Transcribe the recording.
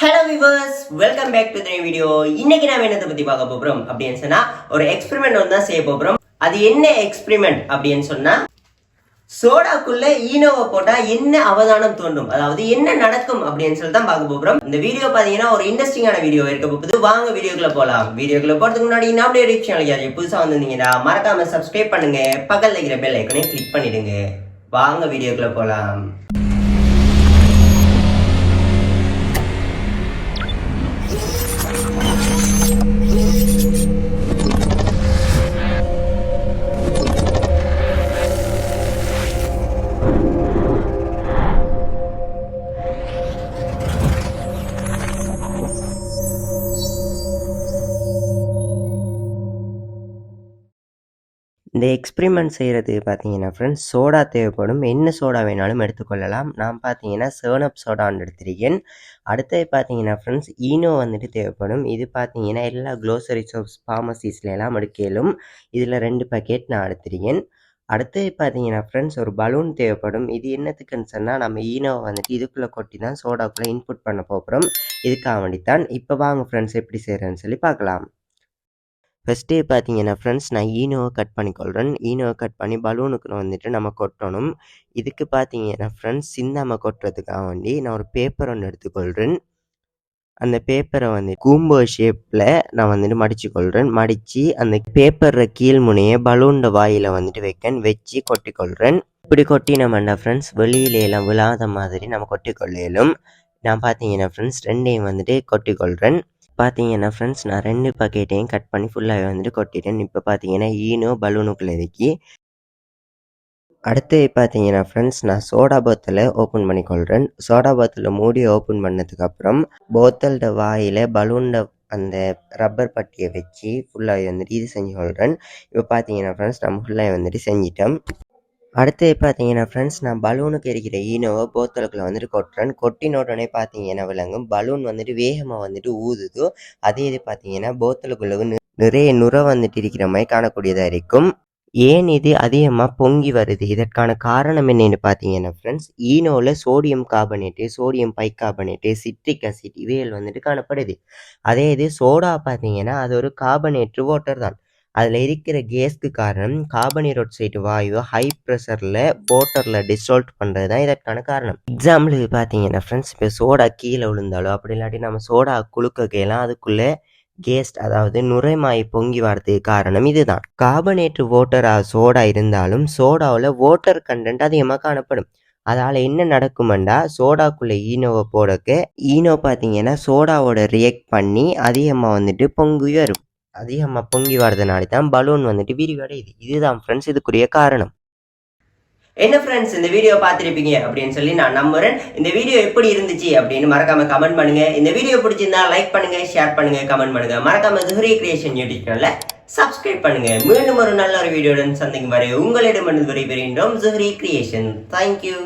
Hello viewers, welcome back to the video. இன்னைக்கு நாம என்னத்தை பத்தி பார்க்க போறோம் அப்படின்னு சொன்னா ஒரு எக்ஸ்பெரிமெண்ட் வந்து தான் செய்ய போறோம். அது என்ன எக்ஸ்பெரிமெண்ட் அப்படின்னு சொன்னா சோடாக்குள்ள ஈனோவை போட்டா என்ன அவதானம் தோன்றும், அதாவது என்ன நடக்கும் அப்படின்னு சொல்லி தான் பார்க்க போறோம். இந்த வீடியோ பாத்தீங்கன்னா ஒரு இன்ட்ரெஸ்டிங்கான வீடியோ இருக்க போகுது. வாங்க வீடியோக்குள்ள போலாம். வீடியோக்குள்ள போறதுக்கு முன்னாடி நம்மளுடைய யூடியூப் சேனல் யாராவது புதுசா வந்திருந்தீங்கன்னா மறக்காம சப்ஸ்கிரைப் பண்ணுங்க, பக்கத்துல இருக்கிற பெல் ஐக்கனை கிளிக் பண்ணிடுங்க. வாங்க வீடியோக்குள்ள போலாம். இந்த எக்ஸ்பெரிமெண்ட் செய்கிறது பார்த்தீங்கன்னா ஃப்ரெண்ட்ஸ், சோடா தேவைப்படும். என்ன சோடா வேணாலும் எடுத்துக்கொள்ளலாம். நான் பார்த்தீங்கன்னா 7up சோடான்னு எடுத்திருக்கேன். அடுத்தது பார்த்தீங்கன்னா ஃப்ரெண்ட்ஸ், ஈனோ வந்துட்டு தேவைப்படும். இது பார்த்தீங்கன்னா எல்லா க்ளோசரி ஷாப்ஸ் ஃபார்மசிஸ்ல எல்லாம் எடுக்கலும். இதில் 2 பாக்கெட் நான் எடுத்திருக்கேன். அடுத்தது பார்த்தீங்கன்னா ஃப்ரெண்ட்ஸ், ஒரு பலூன் தேவைப்படும். இது என்னத்துக்குன்னு சொன்னால் நம்ம ஈனோவை வந்துட்டு இதுக்குள்ளே கொட்டி தான் சோடாக்குள்ளே இன்புட் பண்ண போகிறோம். இதுக்காக வேண்டித்தான். இப்போ வாங்க ஃப்ரெண்ட்ஸ் எப்படி செய்கிறேன்னு சொல்லி பார்க்கலாம். ஃபஸ்ட்டு பார்த்தீங்கன்னா ஃப்ரெண்ட்ஸ், நான் ஈனோவை கட் பண்ணிக்கொள்கிறேன். ஈனோவை கட் பண்ணி பலூனுக்கு வந்துட்டு நம்ம கொட்டணும். இதுக்கு பார்த்தீங்கன்னா ஃப்ரெண்ட்ஸ், சிந்தாமல் கொட்டுறதுக்காக வேண்டி நான் ஒரு பேப்பர் ஒன்று எடுத்துக்கொள்கிறேன். அந்த பேப்பரை வந்து கூம்போ ஷேப்பில் நான் வந்துட்டு மடிச்சுக்கொள்கிறேன். மடித்து அந்த பேப்பரை கீழ் முனையை பலூனோட வாயில் வந்துட்டு வச்சு கொட்டிக்கொள்கிறேன். இப்படி கொட்டினோம்டா ஃப்ரெண்ட்ஸ், வெளியிலெல்லாம் விழாத மாதிரி நம்ம கொட்டிக்கொள்ளும். நான் பார்த்தீங்கன்னா ஃப்ரெண்ட்ஸ், ரெண்டையும் வந்துட்டு கொட்டிக்கொள்கிறேன். பார்த்தீங்கன்னா ஃப்ரெண்ட்ஸ், நான் 2 பாக்கெட்டையும் கட் பண்ணி ஃபுல்லாகவே வந்துட்டு கொட்டிட்டேன். இப்போ பார்த்தீங்கன்னா ஈனோ பலூனுக்குள்ளே இருக்கி. அடுத்து பார்த்தீங்கன்னா ஃப்ரெண்ட்ஸ், நான் சோடா போத்தலை ஓப்பன் பண்ணிக்கொள்கிறேன். சோடா போத்தலை மூடி ஓப்பன் பண்ணதுக்கப்புறம் போத்தலோட வாயில் பலூனோட அந்த ரப்பர் பட்டியை வச்சு ஃபுல்லாகவே வந்துட்டு இது செஞ்சு கொள்கிறேன். இப்போ பார்த்தீங்கன்னா ஃப்ரெண்ட்ஸ், நம்ம ஃபுல்லாக வந்துட்டு செஞ்சிட்டோம். அடுத்து பார்த்தீங்கன்னா ஃப்ரெண்ட்ஸ், நான் பலூனுக்கு இருக்கிற ஈனோவை போத்தலுக்குள்ள வந்துட்டு கொட்டுறேன். கொட்டின உடனே பார்த்தீங்கன்னா விளங்கும் பலூன் வந்துட்டு வேகமாக வந்துட்டு ஊதுதோ. அதே இது பார்த்தீங்கன்னா போத்தலுக்குள்ள நிறைய நுரை வந்துட்டு இருக்கிற மாதிரி காணக்கூடியதாக இருக்கும். ஏன் இது அதிகமாக பொங்கி வருது, இதற்கான காரணம் என்னன்னு பார்த்தீங்கன்னா ஃப்ரெண்ட்ஸ், ஈனோவில் sodium carbonate, sodium bicarbonate, citric acid இவைகள் வந்துட்டு காணப்படுது. அதே இது சோடா பார்த்தீங்கன்னா அது ஒரு கார்பனேட்டு வாட்டர் தான். அதில் இருக்கிற கேஸ்க்கு காரணம் கார்பனீரோக்சைடு வாயு ஹை ப்ரெஷரில் வாட்டரில் டிசால்வ் பண்ணுறது தான் இதற்கான காரணம். எக்ஸாம்பிளுக்கு பார்த்தீங்கன்னா ஃப்ரெண்ட்ஸ், இப்போ சோடா கீழே விழுந்தாலோ அப்படி இல்லாட்டி நம்ம சோடா குளுக்கலாம் அதுக்குள்ளே கேஸ்ட் அதாவது நுரைமாய் பொங்கி வரதுக்கு காரணம் இதுதான். கார்பனேட்டு வாட்டர் சோடா இருந்தாலும் சோடாவில் வாட்டர் கண்டென்ட் அதிகமாக காணப்படும். அதால் என்ன நடக்குமெண்டா, சோடாக்குள்ளே ஈனோவை போடக்க ஈனோ பார்த்தீங்கன்னா சோடாவோட ரியாக்ட் பண்ணி அதிகமாக வந்துட்டு பொங்கி வரும். அதிகமாக பொங்கி வரதுனால தான் பலூன் வந்துட்டு விரிவடையுது. இதுதான் ஃப்ரெண்ட்ஸ் இதுக்குரிய காரணம். என்ன ஃப்ரெண்ட்ஸ், இந்த வீடியோ பார்த்துருப்பீங்க அப்படின்னு சொல்லி நான் நம்புறேன். இந்த வீடியோ எப்படி இருந்துச்சு அப்படின்னு மறக்காம கமெண்ட் பண்ணுங்க. இந்த வீடியோ பிடிச்சிருந்தா லைக் பண்ணுங்க, ஷேர் பண்ணுங்க, கமெண்ட் பண்ணுங்க. மறக்காம ஜுஹரி கிரியேஷன் யூடியூப் சேனலை சப்ஸ்கிரைப் பண்ணுங்க. மீண்டும் ஒரு நல்ல ஒரு வீடியோடன் சந்திக்கும் வரை உங்களிடமிருந்து விடைபெறுகின்றோம். ஜுஹரி கிரியேஷன். தேங்க்யூ.